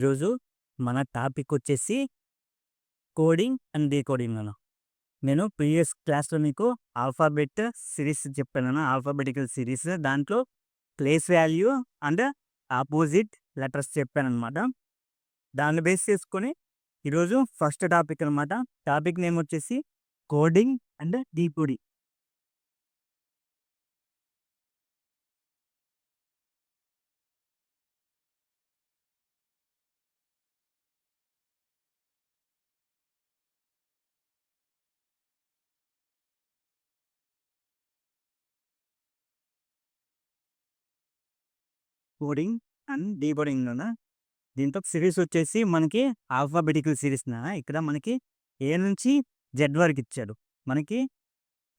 ఈరోజు మన టాపిక్ వచ్చేసి కోడింగ్ అండ్ డీకోడింగ్ అన్న. నేను ప్రీవియస్ క్లాస్‌లో మీకు ఆల్ఫాబెట్ సిరీస్ చెప్పానన్న. Alphabetical series. దాంట్లో place value and opposite letters చెప్పాననమాట. దాన్ని బేస్ చేసుకొని ఈరోజు ఫస్ట్ టాపిక్ అనమాట. టాపిక్ నేమ్ వచ్చేసి coding and decoding. Coding and decoding అన్న. దీంట్లో సిరీస్ వచ్చేసి మనకి ఆల్ఫాబెటికల్ సిరీస్ ఇక్కడ మనకి ఏ నుంచి జెడ్ వరకు ఇచ్చాడు. మనకి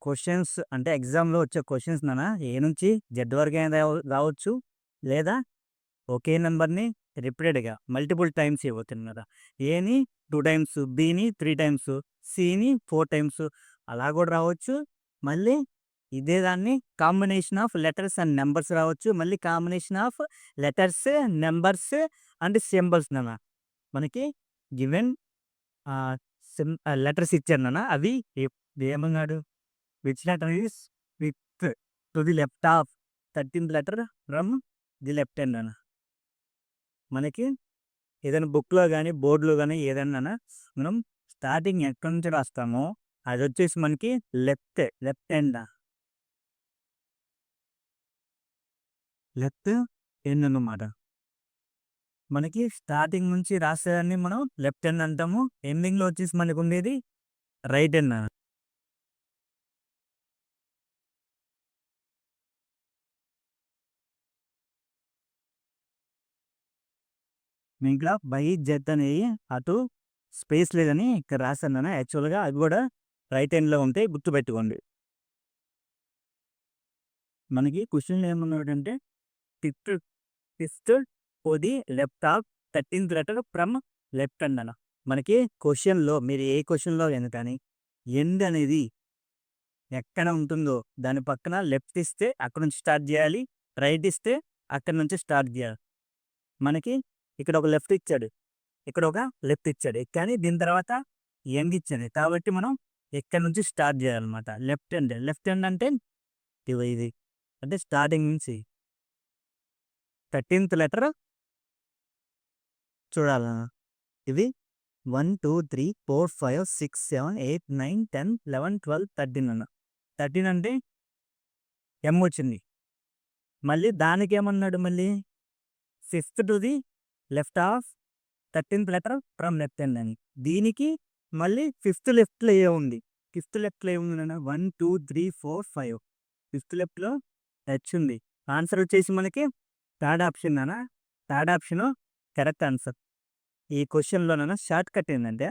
క్వశ్చన్స్ అంటే ఎగ్జామ్‌లో వచ్చే క్వశ్చన్స్ ఏ నుంచి జెడ్ వరకైనా రావచ్చు. లేదా ఒకే నంబర్‌ని రిపీటెడ్‌గా మల్టిపుల్ టైమ్స్ ఇవ్వొచ్చనమాట. ఏని 2 టైమ్స్, బిని 3 టైమ్స్, సిని 4 టైమ్స్ అలా కూడా రావచ్చు. మళ్ళీ ఇదే దాన్ని combination of letters and numbers రావచ్చు. మళ్ళీ combination of letters, numbers and symbols మనకి గివెన్ ఆహ్, లెటర్స్ ఇచ్చారు అవి ఏమన్నాడు? Which letter is fifth to the left of 13థ్ letter from the left hand మనకి ఏదైనా బుక్‌లో గాని, బోర్డ్‌లో గాని ఏదన్నానా మనం స్టార్టింగ్ ఎక్కడి నుంచి రాస్తామో అదొచ్చేసి మనకి లెఫ్ట్ హ్యాండ్ లెఫ్ట్ ఎండ్ అన్నమాట. మనకి స్టార్టింగ్ నుంచి రాసేదాన్ని మనం లెఫ్ట్ హ్యాండ్ అంటాము. ఎండింగ్‌లో వచ్చేసి మనకుండేది రైట్ హ్యాండ్. నేను ఇక్కడ బై జెట్ అనేవి అటు స్పేస్ లేదని ఇక్కడ రాశాను. యాక్చువల్‌గా అవి కూడా రైట్ హ్యాండ్‌లో ఉంటాయి, గుర్తుపెట్టుకోండి. మనకి క్వెషన్‌లో ఏమన్నాడంటే fifth fifth for the left of 13థ్ లెటర్ ఫ్రమ్ లెఫ్ట్ హ్యాండ్ మనకి క్వెషన్‌లో మీరు ఏ క్వెషన్‌లో అయినా కానీ ఎండ్ అనేది ఎక్కడ ఉంటుందో దాని పక్కన లెఫ్ట్ ఇస్తే అక్కడి నుంచి స్టార్ట్ చేయాలి. రైట్ ఇస్తే అక్కడి నుంచి స్టార్ట్ చేయాలి. మనకి ఇక్కడ ఒక లెఫ్ట్ ఇచ్చాడు. ఇక్కడ ఒక లెఫ్ట్ ఇచ్చాడు. కానీ దీని తర్వాత ఎండ్ ఇచ్చాడు. కాబట్టి మనం ఎక్కడి నుంచి స్టార్ట్ చేయాలన్నమాట. లెఫ్ట్ హ్యాండ్ అంటే ఇది. అంటే స్టార్టింగ్ నుంచి 13థ్ లెటర్ చూడాలా? ఇది 1, 2, 3, 4, 5, 6, 7, 8, 9, 10, 11, 12, 13 13 అంటే ఎమ్ వచ్చింది. మళ్ళీ దానికేమన్నాడు మళ్ళీ fifth to the left of 13థ్ లెటర్ ఫ్రమ్ లెఫ్ట్ హ్యాండ్ అని. దీనికి మళ్ళీ ఫిఫ్త్ లెఫ్ట్‌లో ఏ ఉంది? ఫిఫ్త్ లెఫ్ట్‌లో ఏముంది 1, 2, 3, 4, 5 ఫిఫ్త్ లెఫ్ట్‌లో హెచ్ ఉంది. ఆన్సర్ వచ్చేసి మనకి third option third option correct answer. ఈ క్వెషన్‌లో షార్ట్ కట్ ఏందంటే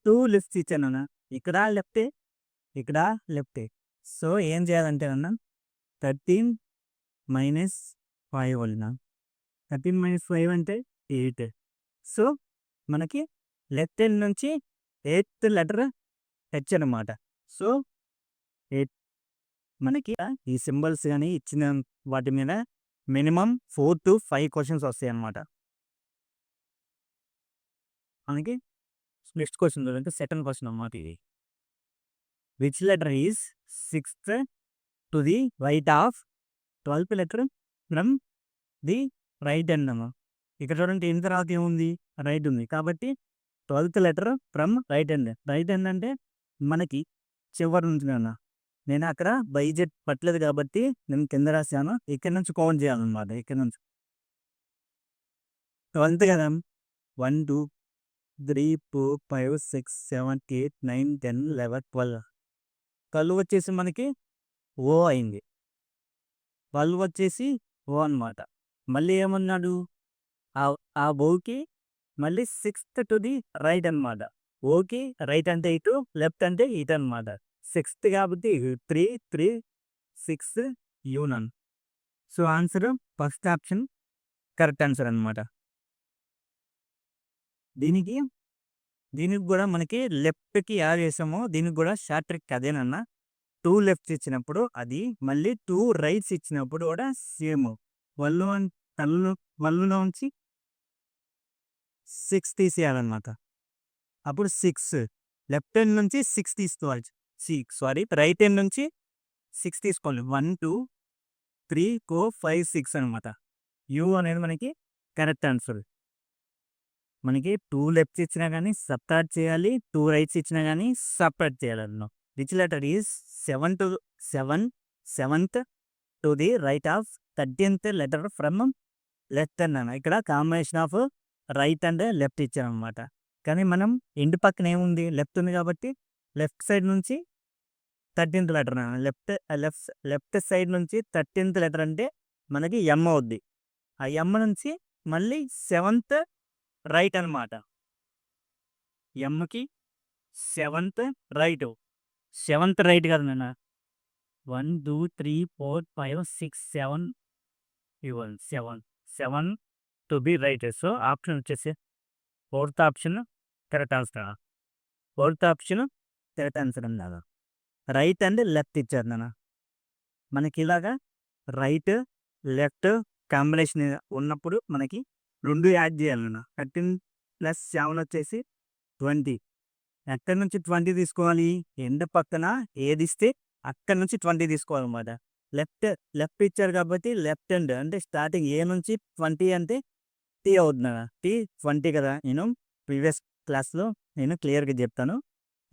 2 లెఫ్ట్స్ ఇచ్చాను. ఇక్కడ లెఫ్టే, ఇక్కడ లెఫ్టే. సో, ఏం చేయాలంటే 13 మైనస్ 5 13 మైనస్ 5 అంటే 8. సో, మనకి లెఫ్ట్ హ్యాండ్ నుంచి 8థ్ లెటర్ హెచ్ అనమాట. సో, 8 మనకి ఈ సింబల్స్ గాని ఇచ్చిన వాటి మీద మినిమమ్ 4-5 క్వెషన్స్ వస్తాయన్నమాట. మనకి నెక్స్ట్ క్వెషన్ చూడండి. సెకండ్ క్వెషన్ అన్నమాట ఇది. Which letter is sixth to the right of 12థ్ letter from the right hand ఇక్కడ చూడండి ఎన్ తర్వాత ఏముంది? రైట్ ఉంది. కాబట్టి 12థ్ letter from right hand. Right hand అంటే మనకి చివరి నుంచి నేను అక్కడ బైజెట్ పట్టలేదు కాబట్టి నేను కింద రాశాను. ఇక్కడి నుంచి కౌంట్ చేయాలన్నమాట. ఇక్కడ నుంచి 12థ్ కదా! 1, 2, 3, 4, 5, 6, 7, 8, 9, 10, 11, 12 12 వచ్చేసి మనకి ఓ అయింది. 12 వచ్చేసి ఓ అనమాట. మళ్ళీ ఏమన్నాడు? ఆ ఓకి మళ్ళీ సిక్స్త్ టు ది రైట్ అనమాట. ఓకి రైట్ అంటే ఇటు, లెఫ్ట్ అంటే ఇటు అనమాట. సిక్స్త్ కాబట్టి 3, 3, 6 యూనన్. So, answer first option correct answer అనమాట. దీనికి దీనికి కూడా మనకి లెఫ్ట్‌కి ఎలా చేసామో దీనికి కూడా షార్ట్ ట్రిక్ అదేనన్నా. 2 లెఫ్ట్స్ ఇచ్చినప్పుడు అది, మళ్ళీ 2 రైట్స్ ఇచ్చినప్పుడు కూడా సేమ్. 12 12లోంచి 6 తీసేయాలన్నమాట. అప్పుడు 6 లెఫ్ట్ హ్యాండ్ నుంచి 6 తీసుకోవాలి. రైట్ హ్యాండ్ నుంచి 6 తీసుకోవాలి. 1, 2, 3, 4, 5, 6 అనమాట. యూ అనేది మనకి కరెక్ట్ ఆన్సర్. మనకి 2 లెఫ్ట్స్ ఇచ్చినా కానీ సబ్ట్రాక్ట్ చేయాలి, 2 రైట్స్ ఇచ్చినా కానీ సబ్ట్రాక్ట్ చేయాలన్నాం. Which letter is 7th to the right of 13th letter from left hand అన్న. ఇక్కడ combination of right and left ఇచ్చామన్నమాట. కానీ మనం ఇంటి పక్కన ఏముంది, లెఫ్ట్ ఉంది కాబట్టి లెఫ్ట్ సైడ్ నుంచి 13th లెటర్ అన్న. లెఫ్ట్ సైడ్ నుంచి 13th లెటర్ అంటే మనకి ఎమ్ అవుద్ది. ఆ ఎమ్ నుంచి మళ్ళీ 7th రైట్ అనమాట. ఎమ్కి 7th రైట్. 7th రైట్ కదా నాన్న. 1, 2, 3, 4, 5, 6, 7 ఇవ్వండి. 7 to be right. So option వచ్చేసి 4th option correct answer. 4th option correct answer అన్నాను. రైట్ అండ్ లెఫ్ట్ ఇచ్చారు నాన్న. మనకి ఇలాగా రైట్ లెఫ్ట్ కాంబినేషన్ ఉన్నప్పుడు మనకి 2 యాడ్ చేయాలన్న. 13 + 7 వచ్చేసి 20. ఎక్కడి నుంచి 20 తీసుకోవాలి, ఎండ్ పక్కన ఏది ఇస్తే అక్కడి నుంచి 20 తీసుకోవాలన్నమాట. లెఫ్ట్ ఇచ్చారు కాబట్టి లెఫ్ట్ హ్యాండ్ అంటే స్టార్టింగ్ ఏ నుంచి 20 అంటే టీ అవుతుంది. టీ 20 కదా. నేను ప్రీవియస్ క్లాస్లో నేను క్లియర్గా చెప్తాను.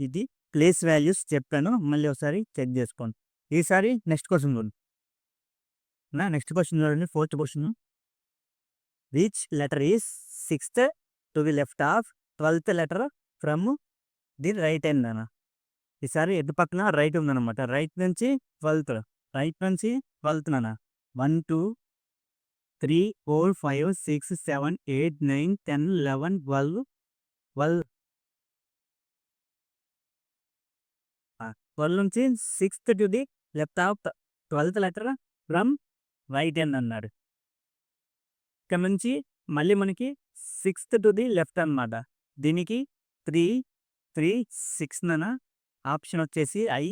ఇది ప్లేస్ వాల్యూస్ చెప్పాను, మళ్ళీ ఒకసారి చెక్ చేసుకోండి. ఈసారి నెక్స్ట్ క్వశ్చన్ చూడండి. నెక్స్ట్ క్వశ్చన్ చూడండి, 4th question. Which letter is 6th to the left of 12th letter from the right hand అన్న. ఈసారి ఎటు పక్కన రైట్ ఉందన్నమాట. రైట్ నుంచి 12th నాన్న. 1, 2, 3, 4, 5, 6, 7, 8, 9, 10, 11, 12 నుంచి 6th to the left of 12th letter from right hand అన్నాడు. ఇక్కడ నుంచి మళ్ళీ మనకి 6th టు ది లెఫ్ట్ అనమాట. దీనికి 3, 3, 6 నాన్న. ఆప్షన్ వచ్చేసి I.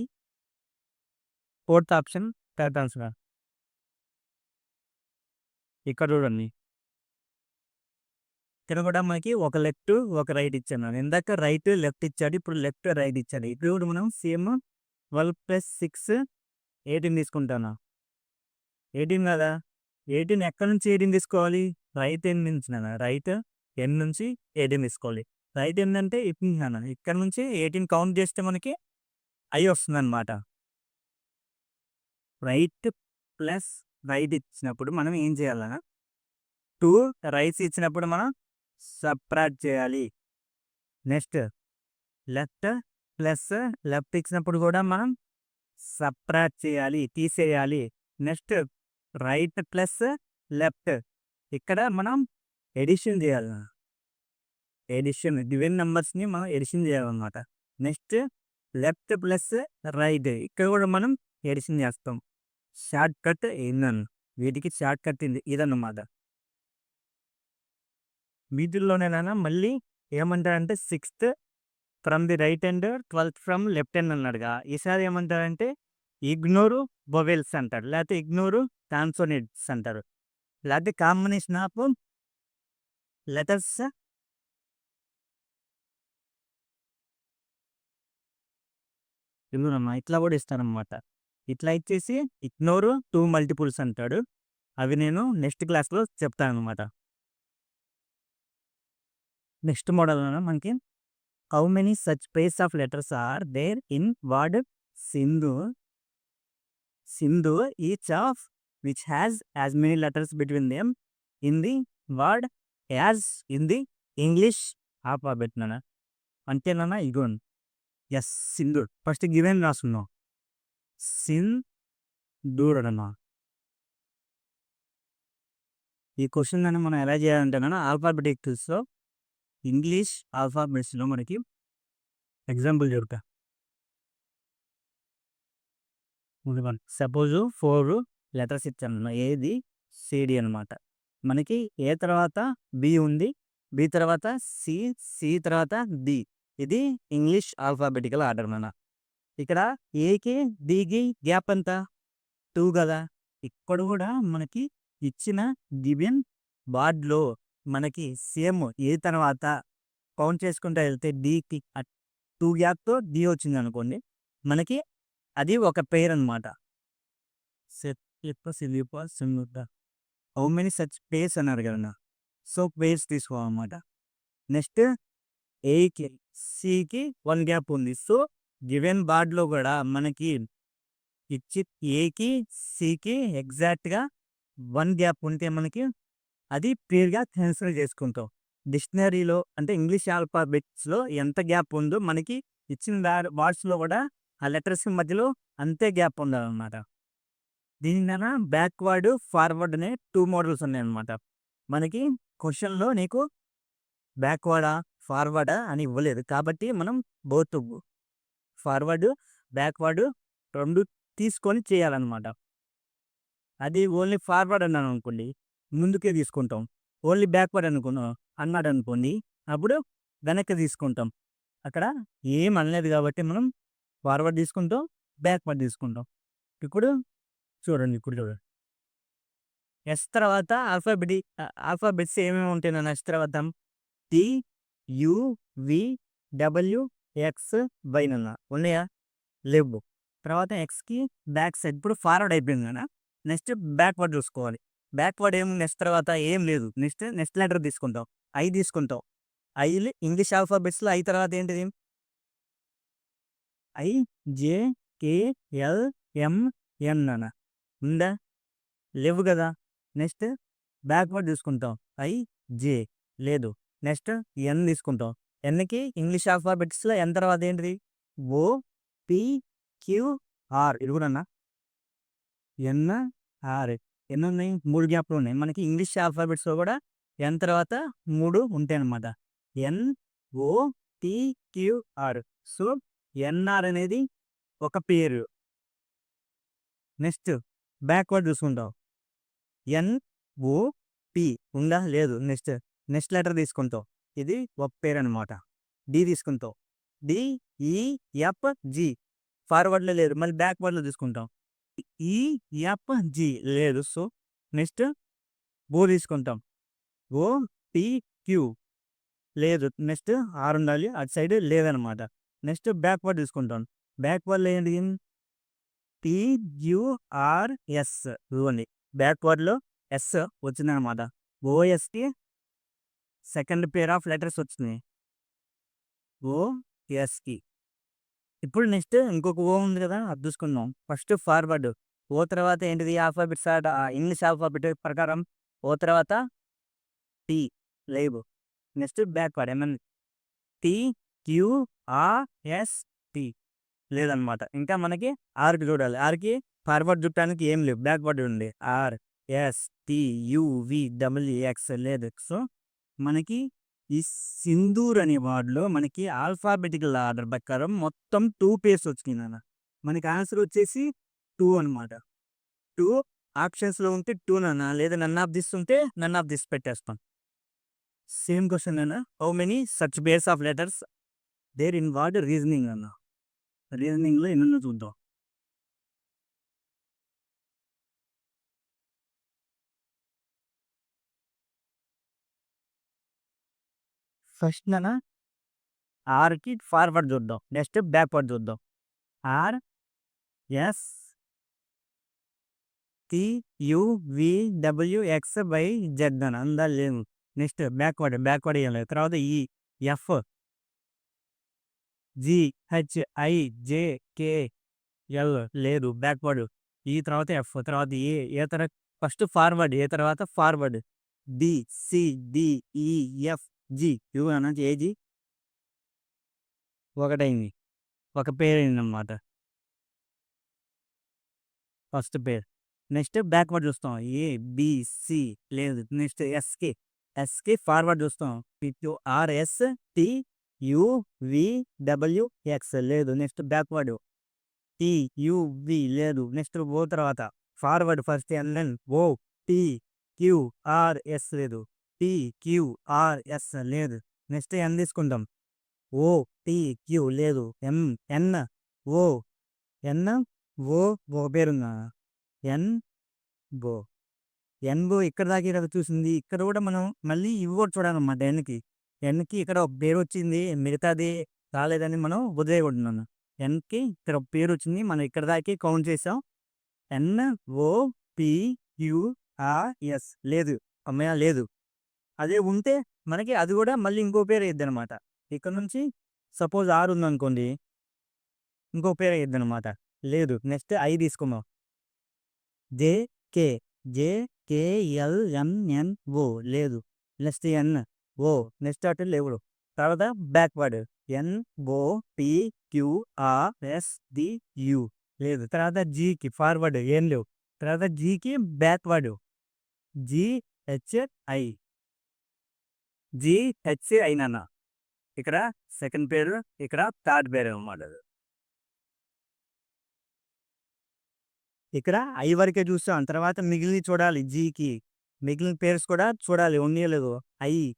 4th option correct answer. ఇక్కడ చూడండి, ఇక్కడ కూడా మనకి ఒక లెఫ్ట్ ఒక రైట్ ఇచ్చాను. ఇందాక రైట్ లెఫ్ట్ ఇచ్చాడు, ఇప్పుడు లెఫ్ట్ రైట్ ఇచ్చాడు. ఇప్పుడు కూడా మనం సేమ్ 12 + 6 18 తీసుకుంటాను. 18 కదా. 18 ఎక్కడి నుంచి 18 తీసుకోవాలి, రైట్ ఎండ్ నుంచి నాన్న. రైట్ ఎండ్ నుంచి 18 తీసుకోవాలి. రైట్ ఎండ్ అంటే ఇప్పుడు నాన్న ఇక్కడ నుంచి 18 కౌంట్ చేస్తే మనకి ఐ వస్తుంది అనమాట. రైట్ ప్లస్ రైట్ ఇచ్చినప్పుడు మనం ఏం చేయాలన్న, 2 రైట్స్ ఇచ్చినప్పుడు మనం సబ్ట్రాక్ట్ చేయాలి. నెక్స్ట్ లెఫ్ట్ ప్లస్ లెఫ్ట్ ఇచ్చినప్పుడు కూడా మనం సబ్ట్రాక్ట్ చేయాలి, తీసేయాలి. నెక్స్ట్ రైట్ ప్లస్ లెఫ్ట్ ఇక్కడ మనం ఎడిషన్ చేయాలి. డివిజన్ నెంబర్స్ని మనం ఎడిషన్ చేయాలన్నమాట. నెక్స్ట్ లెఫ్ట్ ప్లస్ రైట్ ఇక్కడ కూడా మనం ఎడిషన్ చేస్తాం. షార్ట్ కట్ ఏందన్న, వీటికి షార్ట్ కట్ ఇదన్నమాట. వీటిల్లోనేనా మళ్ళీ ఏమంటారంటే 6th from the right hand, 12th from left hand అన్నాడుగా. ఈసారి ఏమంటారంటే ఇగ్నోరు బొవెల్స్ అంటారు, లేకపోతే ఇగ్నోరు కాన్సోనెంట్స్ అంటారు, లేకపోతే కాంబినేషన్ ఆఫ్ లెటర్స్ ఇవ్వనమ్మా. ఇట్లా కూడా ఇస్తారనమాట. ఇట్లా ఇచ్చేసి ఇగ్నోరు 2 మల్టిపుల్స్ అంటాడు. అవి నేను నెక్స్ట్ క్లాస్లో చెప్తాను అనమాట. నెక్స్ట్ మోడల్ మనకి how many such pairs of letters are there in word Sindhu each of which has as many letters between them in the word as in the English alphabet నాన్న. అంతేనా? ఇగోండి. ఎస్, సింధు. ఫస్ట్ గివెన్ రాసుకున్నాం, సింధూర్ అన్నా. ఈ question అని మనం ఎలా చేయాలంటే ఆల్ఫాబెటిక్స్లో ఇంగ్లీష్ ఆల్ఫాబెట్స్లో మనకి ఎగ్జాంపుల్ చెప్తా. సపోజు 4 లెటర్స్ ఇచ్చాను, ఏది సిడి అనమాట. మనకి ఏ తర్వాత బి ఉంది, బి తర్వాత సి తర్వాత డి. ఇది ఇంగ్లీష్ ఆల్ఫాబెటికల్ ఆర్డర్ మన. ఇక్కడ ఏకి డికి గ్యాప్ ఎంత, 2 కదా. ఇక్కడ కూడా మనకి ఇచ్చిన గివెన్ వార్డ్లో మనకి సేమ్ ఏ తర్వాత కౌంట్ చేసుకుంటూ వెళ్తే డీకి 2 గ్యాప్‌తో డి వచ్చిందనుకోండి. మనకి అది ఒక పెయిర్ అనమాట. సెట్ యొక్క సిలిపా సిమ్ముట హౌ మెనీ సచ్ పెయిర్స్ అన్నారు కదన్నా. సో, పెయిర్స్ తీసుకోవాలన్నమాట. నెక్స్ట్ ఏకి, సికి 1 గ్యాప్ ఉంది. సో, గివెన్ బార్డ్‌లో గూడా మనకి ఇచ్చి ఏకి, సికి ఎగ్జాక్ట్‌గా 1 గ్యాప్ ఉంటే మనకి అది పెయిర్‌గా కన్సిడర్ చేసుకుంటాం. డిక్షనరీలో అంటే ఇంగ్లీష్ ఆల్ఫాబెట్స్‌లో ఎంత గ్యాప్ ఉందో మనకి ఇచ్చిన వర్డ్స్‌లో గూడా ఆ లెటర్స్ మధ్యలో అంతే గ్యాప్ ఉండాలన్నమాట. దీనికన బ్యాక్‌వర్డ్, ఫార్వర్డ్ అనే 2 మోడల్స్ ఉన్నాయన్నమాట. మనకి క్వెషన్‌లో నీకు బ్యాక్‌వర్డా, ఫార్వర్డా అని ఇవ్వలేదు. కాబట్టి మనం బోత్ ఫార్వర్డ్, బ్యాక్‌వర్డ్ 2 తీసుకొని చేయాలన్నమాట. అది ఓన్లీ ఫార్వర్డ్ అన్నాననుకోండి, ముందుకే తీసుకుంటాం. ఓన్లీ బ్యాక్‌వర్డ్ అన్నాడనుకోండి, అప్పుడు వెనక్కి తీసుకుంటాం. అక్కడ ఏం అనలేదు కాబట్టి మనం ఫార్వర్డ్ తీసుకుంటాం, బ్యాక్‌వర్డ్ తీసుకుంటాం. ఇప్పుడు ఇప్పుడు చూడండి. ఎస్ తర్వాత ఆల్ఫాబెట్స్ ఏమేమి ఉంటాయి నాన్న ఎస్ తర్వాత? T, U, V, W, X, Y నాన్న ఉన్నాయా? లేవు. తర్వాత ఎక్స్‌కి బ్యాక్ సైడ్ ఇప్పుడు ఫార్వర్డ్ అయిపోయింది నాన్న. నెక్స్ట్ బ్యాక్‌వర్డ్ చూసుకోవాలి. బ్యాక్‌వర్డ్ ఏముంది ఎస్ తర్వాత ఏం లేదు. నెక్స్ట్ లెటర్ తీసుకుంటాం. ఐ తీసుకుంటాం. ఇంగ్లీష్ ఆల్ఫాబెట్స్‌లో ఐ తర్వాత ఏంటిది? ఐ, జే, కే, ఎల్, ఎం, ఎన్ నాన్న. ఉందా? లేవు గదా! నెక్స్ట్ బ్యాక్‌వర్డ్ తీసుకుంటాం. ఐ, జే లేదు. నెక్స్ట్ ఎన్ తీసుకుంటాం. ఎన్‌కి ఇంగ్లీష్ ఆల్ఫాబెట్స్‌లో ఎన్ తర్వాత ఏంటిది? O, P, Q, R. ఇదిగోనన్నా ఎన్, ఆర్. ఎన్నున్నాయి? 3 గ్యాప్‌లున్నాయి. మనకి ఇంగ్లీష్ ఆల్ఫాబెట్స్‌లో గూడా ఎన్ తర్వాత 3 ఉంటాయన్నమాట. N, O, P, Q, R. So, NR అనేది ఒక పేరు. నెక్స్ట్ బ్యాక్‌వర్డ్ చూసుకుంటాం. ఎన్, ఓ, పి ఉందా? లేదు. నెక్స్ట్ లెటర్ తీసుకుంటాం. ఇది ఒక పేరనమాట. డి తీసుకుంటాం. డి, ఈ, ఎఫ్, జి ఫార్వర్డ్‌లో లేదు. మళ్ళీ బ్యాక్‌వర్డ్‌లో తీసుకుంటాం. ఈ, ఎఫ్, జి లేదు. సో, నెక్స్ట్ ఓ తీసుకుంటాం. ఓ, పి, క్యూ లేదు. నెక్స్ట్ ఆర్ ఉండాలి. అటు సైడ్ లేదనమాట. నెక్స్ట్ బ్యాక్‌వర్డ్ తీసుకుంటాం. బ్యాక్‌వర్డ్‌లో ఏంటి? టీయూఆర్ఎస్ ఇవ్వండి. బ్యాక్‌వర్డ్‌లో ఎస్ వచ్చిందనమాట. ఓఎస్‌కి సెకండ్ పెయిర్ ఆఫ్ లెటర్స్ వచ్చినాయి. ఓఎస్‌కి. ఇప్పుడు నెక్స్ట్ ఇంకొక ఓ ఉంది కదా! అది చూసుకుందాం. First forward. ఓ తర్వాత ఏంటిది? ఇంగ్లీష్ ఆల్ఫాబెట్ ప్రకారం ఓ తర్వాత టీ లేవు. Next backward T, Q, R, S, T లేదనమాట. ఇంకా మనకి ఆర్‌కి చూడాలి. ఆర్‌కి ఫార్వర్డ్ చుట్టానికి ఏం లేవు. బ్యాక్‌వర్డ్ ఉంది. R, S, T, U, V, W, X లేదు. సో, మనకి ఈ సింధూర్ అనే వర్డ్‌లో మనకి ఆల్ఫాబెటికల్ ఆర్డర్ ప్రకారం మొత్తం 2 పేర్స్ వచ్చినాయి నాన్న. మనకి ఆన్సర్ వచ్చేసి 2 అనమాట. 2 ఆప్షన్స్‌లో ఉంటే 2 నాన్న. లేదా నన్ ఆఫ్ దిస్ ఉంటే నన్ ఆఫ్ దిస్ పెట్టేస్తాం. సేమ్ క్వెషన్ నాన్న. How many such pairs of letters there in word reasoning అన్న. రీజనింగ్‌లో ఎన్నున్నాయో చూద్దాం. ఫస్ట్ నాన్న ఆర్‌కి ఫార్వర్డ్ చూద్దాం. నెక్స్ట్ బ్యాక్వర్డ్ చూద్దాం. R, S, T, U, V, W, X, Y, Z అని ఉందా? లేవు. నెక్స్ట్ బ్యాక్వర్డ్ ఏం లేదు. తర్వాత E, F, G, H, I, J, K, L లేదు. బ్యాక్వర్డ్. ఈ తర్వాత ఎఫ్ తర్వాత ఏ తర్వాత ఫస్ట్ ఫార్వర్డ్. ఏ తర్వాత forward. B, C, D, E, F, G ఇవి ఏజీ ఒకటైంది. ఒక పేరు అయిందనమాట. First pair. నెక్స్ట్ బ్యాక్‌వర్డ్ చూస్తాం. ఏ, బి, సి లేదు. నెక్స్ట్ ఎస్‌కి ఫార్వర్డ్ చూస్తాం. RS, T, U, V, W, X లేదు. Next backward. T, U, V లేదు. నెక్స్ట్ ఓ తర్వాత forward first NN O, T, Q, R, S లేదు. టి, క్యూ, ఆర్, ఎస్ లేదు. Next N తీసుకుంటాం. O, T, queue లేదు. ఎన్, ఓ, ఎన్, ఓ ఒక పేరుందా? ఎన్, ఓ NO ఇక్కడ దాకే కదా చూసింది. ఇక్కడ కూడా మనం మళ్ళీ ఇవి కూడా చూడాలన్నమాట ఎన్‌కి. ఎన్‌కి ఇక్కడ ఒక పేరొచ్చింది. మిగతాది రాలేదని మనం వదిలేయకూడదు నాన్న. ఎన్‌కి ఇక్కడ ఒక పేరొచ్చింది. మనం ఇక్కడ దాకే కౌంట్ చేసాం. ఎన్ఓపిక్యూఆర్ఎస్ లేదు. అమ్మయ్య! లేదు. అదే ఉంటే మనకి అది కూడా మళ్ళీ ఇంకో పేరు అయ్యిద్దనమాట. ఇక్కడ నుంచి సపోజ్ 6 ఉందనుకోండి. ఇంకో పేరు అయ్యిద్దనమాట. లేదు. నెక్స్ట్ ఐ తీసుకుందాం. జేకే. జేకేఎల్ఎంఎన్ఓ లేదు. నెక్స్ట్ ఎన్. ఓ. నెక్స్ట్ అటు లేవు. తర్వాత బ్యాక్‌వర్డ్. ఎన్ఓపిక్యూఆర్ఎస్‌టియు లేదు. తర్వాత జీకి ఫార్వర్డ్ ఏం లేవు. తర్వాత జీకి బ్యాక్‌వర్డ్. జీహెచ్ఐ. జీహెచ్ఐ నాన్న. ఇక్కడ సెకండ్ పేరు, ఇక్కడ థర్డ్ పేరు అనమాట అది. ఇక్కడ ఐ వరకే చూసాం. తర్వాత మిగిలినవి చూడాలి జీకి. మిగిలిన పేర్స్ కూడా చూడాలి ఉన్నాయో లేదో. ఐ,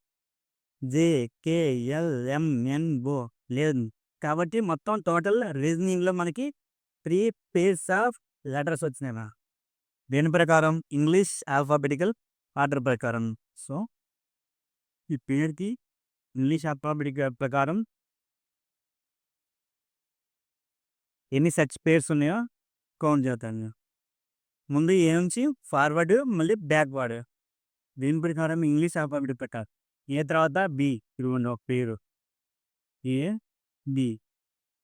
జే, కే, ఎల్, ఎం, ఎన్, ఓ లేదు. కాబట్టి మొత్తం టోటల్ రీజనింగ్‌లో మనకి 3 పేర్స్ ఆఫ్ లెటర్స్ వచ్చినాయమ్మా. దేని ప్రకారం? ఇంగ్లీష్ ఆల్ఫాబెటికల్ ఆర్డర్ ప్రకారం. సో, ఈ పేరుకి ఇంగ్లీష్ ఆల్ఫాబెటికల్ ప్రకారం ఎన్ని సచ్ పేర్స్ ఉన్నాయో కౌంట్ చేస్తాను. ముందు ఏ నుంచి ఫార్వర్డ్ మళ్ళీ బ్యాక్‌వర్డ్. దీని ప్రకారం ఇంగ్లీష్ ఆల్ఫాబెట్ ప్రకారం. ఏ తర్వాత బి. ఇదిగోండి ఒక పేరు. ఏ, బి.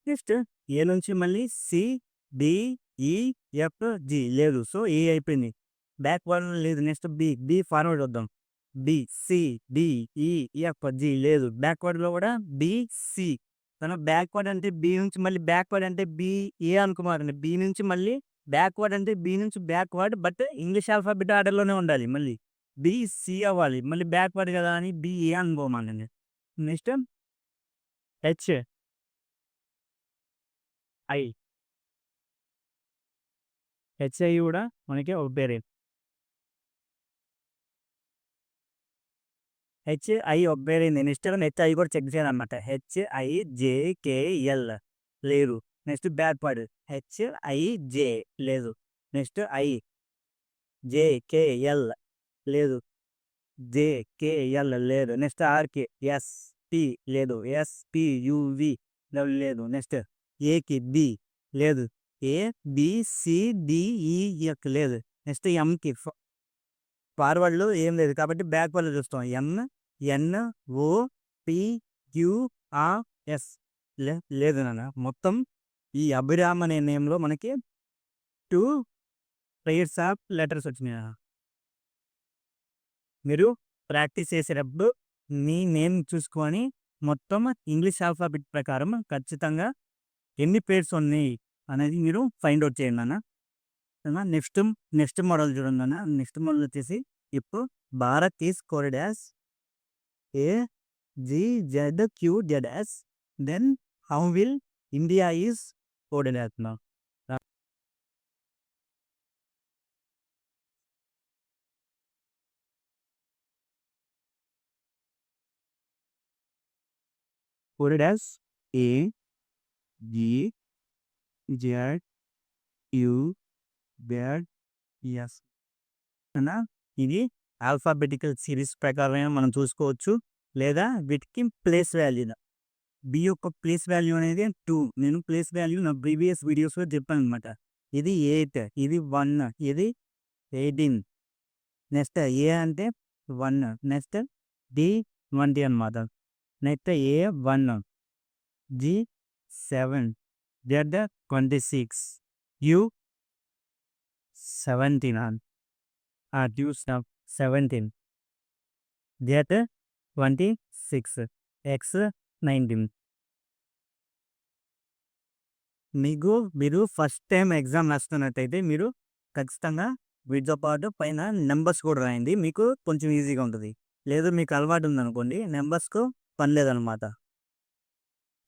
నెక్స్ట్ ఏ నుంచి మళ్ళీ C, D, E, F, G లేదు. సో, ఏ అయిపోయింది. బ్యాక్‌వర్డ్ లేదు. Next B. బి ఫార్వర్డ్ వద్దాం. B, C, D, E, F, G లేదు. బ్యాక్‌వర్డ్‌లో కూడా బి, సి. మనం బ్యాక్‌వర్డ్ అంటే బి నుంచి మళ్ళీ బ్యాక్‌వర్డ్ అంటే బి, ఏ అనుకున్నారండి. బి నుంచి మళ్ళీ బ్యాక్‌వర్డ్ అంటే బి నుంచి బ్యాక్‌వర్డ్ బట్ ఇంగ్లీష్ ఆల్ఫాబెట్ ఆర్డర్‌లోనే ఉండాలి మళ్ళీ. బి, సి అవ్వాలి. మళ్ళీ బ్యాక్‌వర్డ్ కదా అని బి, ఏ అనుకోమనండి. Next H, I. హెచ్ఐ కూడా మనకి ఒక పేరే. హెచ్ఐ ఒక పేరైంది. నెక్స్ట్ హెచ్ఐ కూడా చెక్ చేయాలన్నమాట. హెచ్ఐజేకేఎల్ లేదు. నెక్స్ట్ బ్యాక్‌వర్డ్ హెచ్ఐజే లేదు. నెక్స్ట్ ఐ, జేకేఎల్ లేదు. జేకేఎల్ లేదు. నెక్స్ట్ ఆర్‌కి ఎస్‌పి లేదు. ఎస్‌పియువి లేదు. నెక్స్ట్ ఏకి బి లేదు. A, B, C, D, E, F లేదు. నెక్స్ట్ ఎంకి ఫార్వర్డ్‌లో ఏం లేదు. కాబట్టి బ్యాక్‌వర్డ్‌లో చూస్తాం. ఎన్, ఎన్, O, P, Q, R, S లేదు నాన్న. మొత్తం ఈ అభిరామ్ అనే నేమ్‌లో మనకి 2 పెయిర్స్ ఆఫ్ లెటర్స్ వచ్చినాయి. మీరు ప్రాక్టీస్ చేసేటప్పుడు మీ నేమ్ చూసుకొని మొత్తం ఇంగ్లీష్ ఆల్ఫాబెట్ ప్రకారం ఖచ్చితంగా ఎన్ని పేర్స్ ఉన్నాయి అనేది మీరు ఫైండ్ ఔట్ చేయండి నాన్న. నెక్స్ట్ నెక్స్ట్ మోడల్ చూడండి నాన్న. నెక్స్ట్ మోడల్ వచ్చేసి ఇప్పుడు Bharat is coded as A, G, Z, Q, Z as then how will India is coded as now. Coded as A, G, Z, Q, Z, S అన్న. ఇది alphabetical series ప్రకారమే మనం చూసుకోవచ్చు. లేదా వీటికి ప్లేస్ వాల్యూ బి యొక్క ప్లేస్ వాల్యూ అనేది 2. నేను ప్లేస్ వాల్యూ నా ప్రీవియస్ వీడియోస్‌లో చెప్పాననమాట. ఇది 8, ఇది 1, ఇది 18. నెక్స్ట్ ఏ అంటే 1, నెక్స్ట్ డి 20 అనమాట. Next A 1, G 7, Z 26, you 17 due 17, Z 26, X 19. మీరు ఫస్ట్ టైం ఎగ్జామ్ రాస్తున్నట్టయితే మీరు ఖచ్చితంగా వీటితో పాటు పైన నంబర్స్ కూడా రాయండి. మీకు కొంచెం ఈజీగా ఉంటుంది. లేదు మీకు అలవాటు ఉందనుకోండి నంబర్స్‌కు పని లేదనమాట.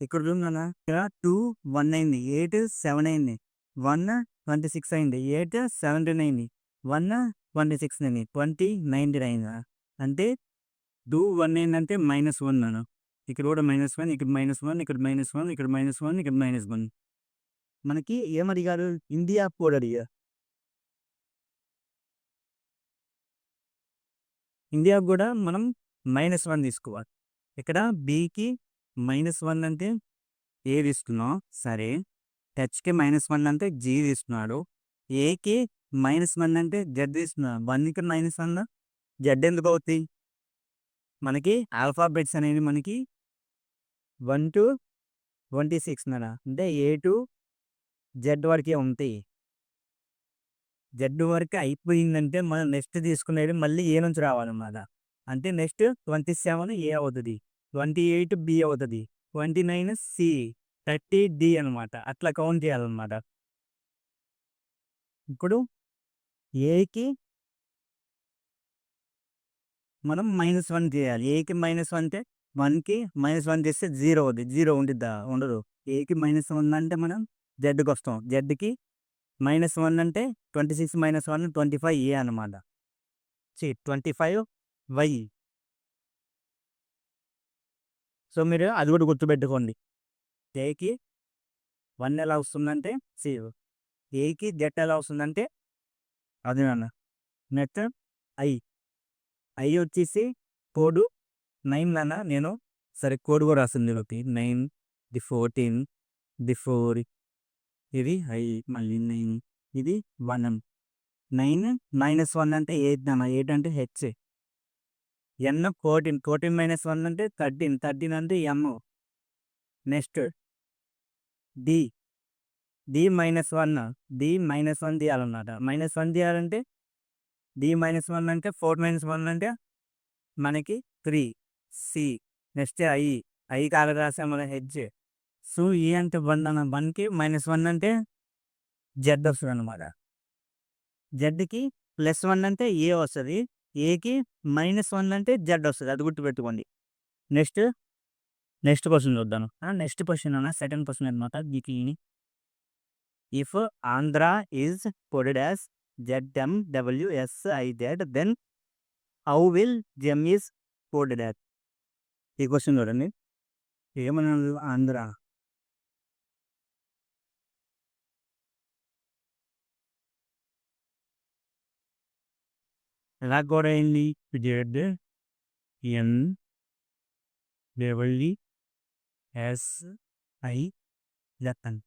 ఇక్కడ చూడన్నా ఇక్కడ 2, 1 అయింది. 8, 7 అయింది. 1, 26 అయింది. 8, 17 అయింది. 1, 26 అయింది. 20, 19 అయిందా? అంటే 2, 1 అయిందంటే -1 అను. ఇక్కడ కూడా -1, ఇక్కడ -1, ఇక్కడ -1, ఇక్కడ -1, ఇక్కడ -1. మనకి ఏమడిగారు? ఇండియా కోడ్ అడిగారు. ఇండియాకు కూడా మనం -1 తీసుకోవాలి. ఇక్కడ బీకి -1 అంటే ఏ తీసుకున్నాం, సరే. హెచ్కి -1 అంటే జీ తీసుకున్నాడు. ఏకి -1 అంటే జెడ్ తీసుకున్నాడు. 1కి -1 జెడ్ ఎందుకు అవుతాయి? మనకి ఆల్ఫాబెట్స్ అనేవి మనకి 1-26 అంటే ఏ టు జెడ్ వరకే ఉంటాయి. జెడ్ వరకు అయిపోయిందంటే మనం నెక్స్ట్ తీసుకునేది మళ్ళీ ఏ నుంచి రావాలన్నమాట. అంటే నెక్స్ట్ 27 ఏ అవుతుంది, 28 బి అవుతుంది, 29 సి, 30 డి అనమాట. అట్లా కౌంట్ చేయాలన్నమాట. ఇప్పుడు ఏకి మనం -1 చేయాలి. ఏకి -1 అంటే 1కి -1 చేస్తే 0 అవుద్ది. 0 ఉండిద్దా? ఉండదు. ఏకి -1 అంటే మనం జెడ్‌కి వస్తాం. జెడ్‌కి -1 అంటే 26 - 1 25 ఏ అనమాట. 25 వై. సో, మీరు అది కూడా గుర్తుపెట్టుకోండి. ఏకి 1 ఎలా వస్తుందంటే సి, ఏకి జెడ్ ఎలా వస్తుందంటే అది నాన్న. Next I. ఐ వచ్చేసి కోడ్ 9 నాన్న. నేను సరే కోడ్ కూడా రాస్తుంది ఒకటి 9, ఇది 14, ఇది 4, ఇది ఐ, మళ్ళీ 9, ఇది 1. 9 -1 అంటే 8 నాన్న. 8 అంటే హెచ్. ఎన్ 14, 14 - 1 అంటే 13, 13 అంటే M. Next D, D -1, D -1 తీయాలన్నమాట. -1 తీయాలంటే డి -1 అంటే 4 - 1 అంటే మనకి 3 సి. నెక్స్ట్ ఐ, ఐకి ఆడ రాసాం మన హెచ్. సో, ఈ అంటే 1 అన్న. 1కి -1 అంటే జెడ్ వస్తుంది అనమాట. జెడ్‌కి +1 అంటే ఏ వస్తుంది. ఏకి -1 అంటే జెడ్ వస్తుంది. అది గుర్తుపెట్టుకోండి. నెక్స్ట్ నెక్స్ట్ క్వశ్చన్ చూద్దాం. నెక్స్ట్ క్వశ్చన్ అన్న సెకండ్ క్వశ్చన్ అనమాట. దీనికి if Andhra is coded as ZMWSIZ then how will gem is coded as? ఈ క్వశ్చన్ చూడండి. ఏమన్నారు ఆంధ్ర? ఎలా కోడ్ అయింది? ZMWSIZ అని.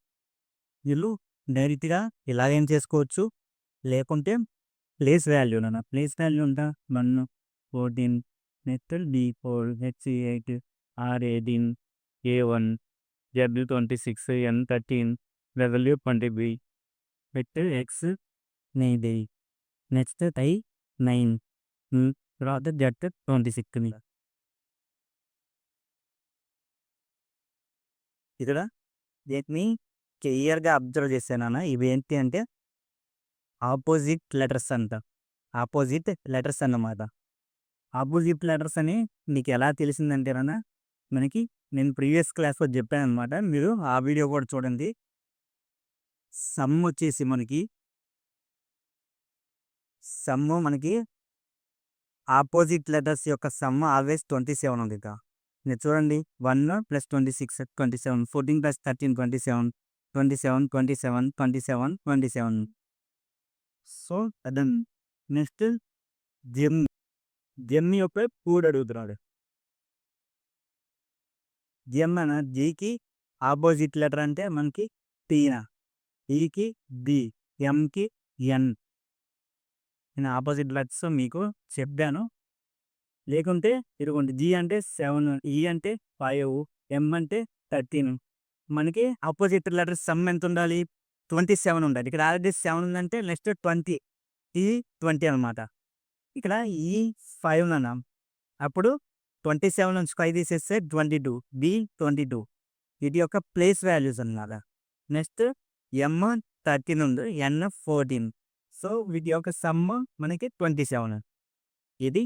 వీళ్ళు డైరెక్ట్‌గా ఇలాగేం చేసుకోవచ్చు. లేకుంటే ప్లేస్ వాల్యూ నాన్న. ప్లేస్ వాల్యూ ఉందా? 1, 14, next D4, H8, R18, A1, Z26, N13, W20B, next X 9, next I 9, తర్వాత Z26. ఇక్కడ వీటిని క్లియర్‌గా అబ్జర్వ్ చేశానన్న. ఇవి ఏంటి అంటే ఆపోజిట్ లెటర్స్ అంట. ఆపోజిట్ లెటర్స్ అన్నమాట. ఆపోజిట్ లెటర్స్ అని మీకు ఎలా తెలిసిందంటేనన్నా, మనకి నేను ప్రీవియస్ క్లాస్‌లో చెప్పాననమాట. మీరు ఆ వీడియో కూడా చూడండి. సమ్ వచ్చేసి మనకి ఆపోజిట్ లెటర్స్ యొక్క సమ్ ఆల్వేస్ 27 ఉందిక. మీరు చూడండి 1 + 26 27, 14 + 13 27, 27, 27, 27, 27. So, then next gem. Gem యొక్క కోడ్ అడుగుతున్నాడు. జెమ్ అన్న జీకి ఆపోజిట్ లెటర్ అంటే మనకి టీనా, ఈకి బి, ఎంకి ఎన్. నేను ఆపోజిట్ లెటర్స్ మీకు చెప్పాను. లేకుంటే ఇదిగోండి జీ అంటే 7, ఈ అంటే 5, ఎం అంటే 13. మనకి ఆపోజిట్ లెటర్ సమ్ ఎంత ఉండాలి? 27 ఉండాలి. ఇక్కడ ఆల్రెడీ 7 ఉందంటే నెక్స్ట్ 20, ఈ 20 అనమాట. ఇక్కడ ఈ 5 అన్నాం. అప్పుడు 27 నుంచి 5 తీసేస్తే 22, బి 22. వీటి యొక్క ప్లేస్ వాల్యూస్ అన్నమాట. నెక్స్ట్ ఎం 13 ఉంది, ఎన్ 14. సో, వీటి యొక్క సమ్ మనకి 27. ఇది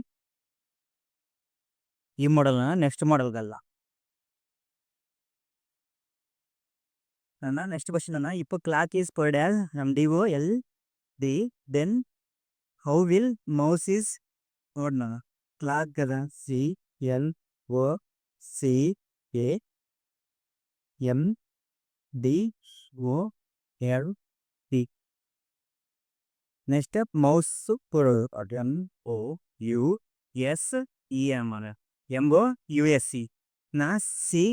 ఈ మోడల్. నెక్స్ట్ మోడల్ కల్లా నెక్స్ట్ క్వశ్చన్ అన్న. ఇప్పుడు clock is paired as MDOLD, then how will mouse is code నా? క్లాక్ కదా, CLOCAMDOLD. Next mouse code MOUSE. USE అన్నమాట. MO USC. నా సి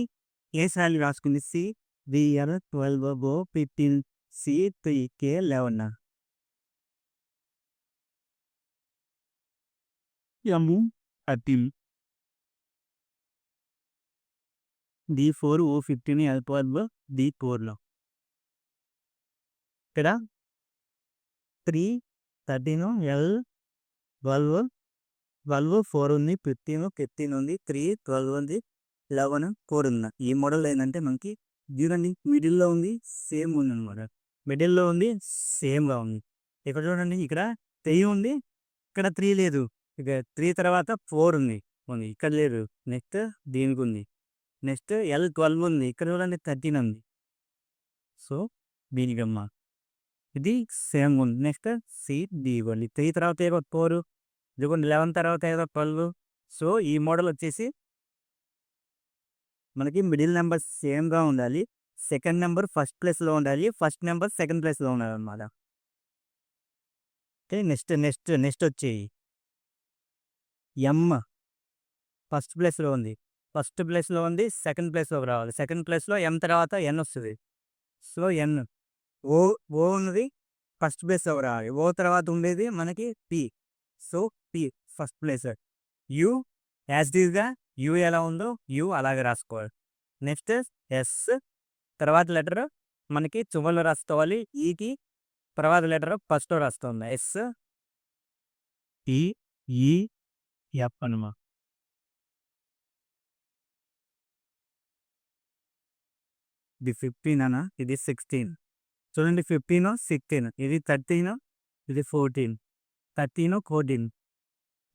ఏ సార్లు రాసుకుంది C VR 12 O 15 C 3 K 11 M 13 D4 O15 L12 D4లో ఇక్కడ 3 13 L12 12 4 ఉంది 15 ఉంది 3 12 ఉంది 11 4 ఉంది. ఈ మోడల్ ఏంటంటే మనకి చూడండి మిడిల్లో ఉంది సేమ్ ఉంది అనమాట. మిడిల్లో ఉంది సేమ్గా ఉంది. ఇక్కడ చూడండి ఇక్కడ 3 ఉంది, ఇక్కడ 3 లేదు. ఇక 3 తర్వాత 4 ఉంది ఉంది ఇక్కడ లేదు. నెక్స్ట్ దీనికి ఉంది. నెక్స్ట్ L12 ఉంది, ఇక్కడ చూడండి 13 ఉంది. సో దీనికమ్మా ఇది సేమ్ ఉంది. నెక్స్ట్ సి ఇదిగోండి 3 తర్వాత ఏదో 4 ఇదిగోండి 11 తర్వాత ఏదో 12. సో ఈ మోడల్ వచ్చేసి మనకి మిడిల్ నెంబర్ సేమ్గా ఉండాలి, సెకండ్ నెంబర్ ఫస్ట్ ప్లేస్లో ఉండాలి, ఫస్ట్ నెంబర్ సెకండ్ ప్లేస్లో ఉండాలి అన్నమాట. ఓకే నెక్స్ట్ నెక్స్ట్ నెక్స్ట్ వచ్చి ఎం ఫస్ట్ ప్లేస్లో ఉంది, ఫస్ట్ ప్లేస్లో ఉంది, సెకండ్ ప్లేస్లోకి రావాలి. సెకండ్ ప్లేస్లో ఎం తర్వాత ఎన్ వస్తుంది. సో ఎన్ ఓ ఓ ఉన్నది ఫస్ట్ ప్లేస్లోకి రావాలి. ఓ తర్వాత ఉండేది మనకి P. So P first place. U as డీజ్గా యు ఎలా ఉందో యు అలాగే రాసుకోవాలి. నెక్స్ట్ ఎస్ తర్వాత లెటర్ మనకి చివరిలో రాసుకోవాలి. ఈకి తర్వాత లెటర్ ఫస్ట్లో రాస్తుంది. ఎస్ టి ఈ ఎఫ్ అనమాట. ఇది 15 అన్న, ఇది 16. చూడండి 15 16, ఇది 13, ఇది 14, 13 14.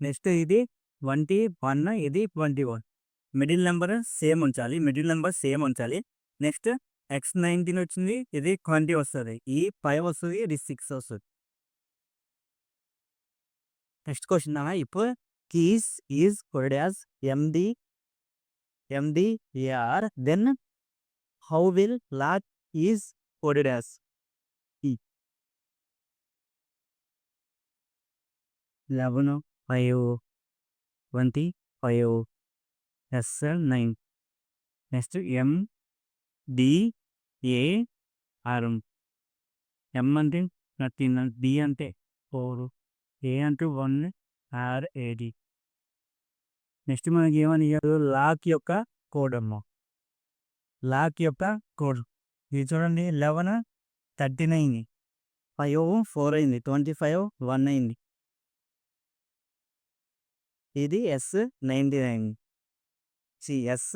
నెక్స్ట్ ఇది 21, ఇది 21. మిడిల్ నెంబర్ సేమ్ ఉంచాలి, మిడిల్ నెంబర్ సేమ్ ఉంచాలి. నెక్స్ట్ X19 వచ్చింది, ఇది 20 వస్తుంది, ఈ 5 వస్తుంది, ఇది 6 వస్తుంది. నెక్స్ట్ క్వశ్చన్ అన్న, ఇప్పుడు keys is coded as MDAR, then how will lock is coded as E? 11 5 25 S9. Next MDAR. M అంటే 13, D అంటే 4, A అంటే 1, R AD. నెక్స్ట్ మనకి ఏమని లాక్ యొక్క కోడ్ అమ్మ, లాక్ యొక్క కోడ్ ఇది చూడండి 11 39, 5 4 అయింది, 25 1 అయింది, ఇది S99 సిఎస్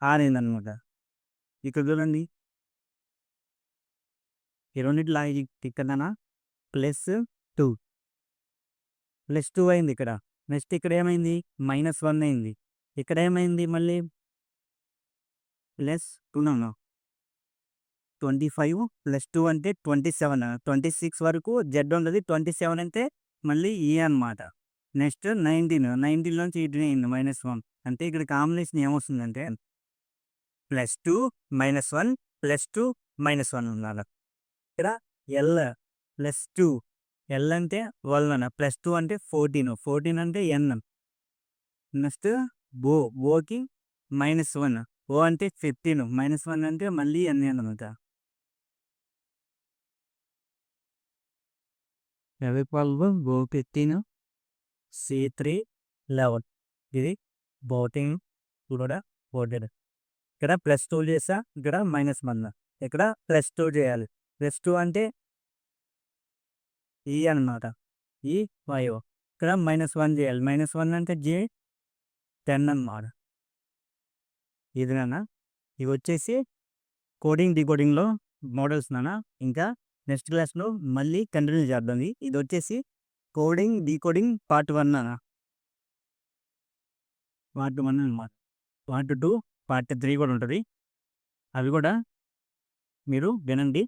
ఆర్ అయింది అనమాట. ఇక్కడ చూడండి ఈ రెండింటి లాజిక్ ఇక్కడ +2 అయింది ఇక్కడ. నెక్స్ట్ ఇక్కడ ఏమైంది -1 అయింది, ఇక్కడ ఏమైంది మళ్ళీ +2. 25 +2 అంటే 27, 26 వరకు జెడ్ ఉండదు, 27 అంటే మళ్ళీ ఈ అనమాట. నెక్స్ట్ 19 ఇటు అయింది -1. అంటే ఇక్కడ కాంబినేషన్ ఏమొస్తుందంటే +2 -1 +2 -1 ఉండాలి. ఇక్కడ ఎల్ +2 ఎల్ అంటే 12, +2 అంటే 14 అంటే ఎన్. నెక్స్ట్ ఓకి -1, ఓ అంటే 15, -1 అంటే మళ్ళీ ఎన్ అనమాట. 12 ఓ 15 C3 11, ఇది బోటింగ్ కూడా బోటెడ్. ఇక్కడ +2 చేసా, ఇక్కడ -1, ఇక్కడ +2 చేయాలి. +2 అంటే ఈ అనమాట, ఈ 5, ఇక్కడ -1 చేయాలి. -1 అంటే J10 అన్నమాట. ఇది నాన్న ఇవి వచ్చేసి కోడింగ్ డీకోడింగ్లో మోడల్స్ నాన్న. ఇంకా నెక్స్ట్ క్లాస్లో మళ్ళీ కంటిన్యూ చేద్దాం. ఇది వచ్చేసి కోడింగ్ డీకోడింగ్ పార్ట్ 1 అన్న, పార్ట్ 1 అనమాట. పార్ట్ 2 పార్ట్ 3 కూడా ఉంటుంది, అవి కూడా మీరు వినండి.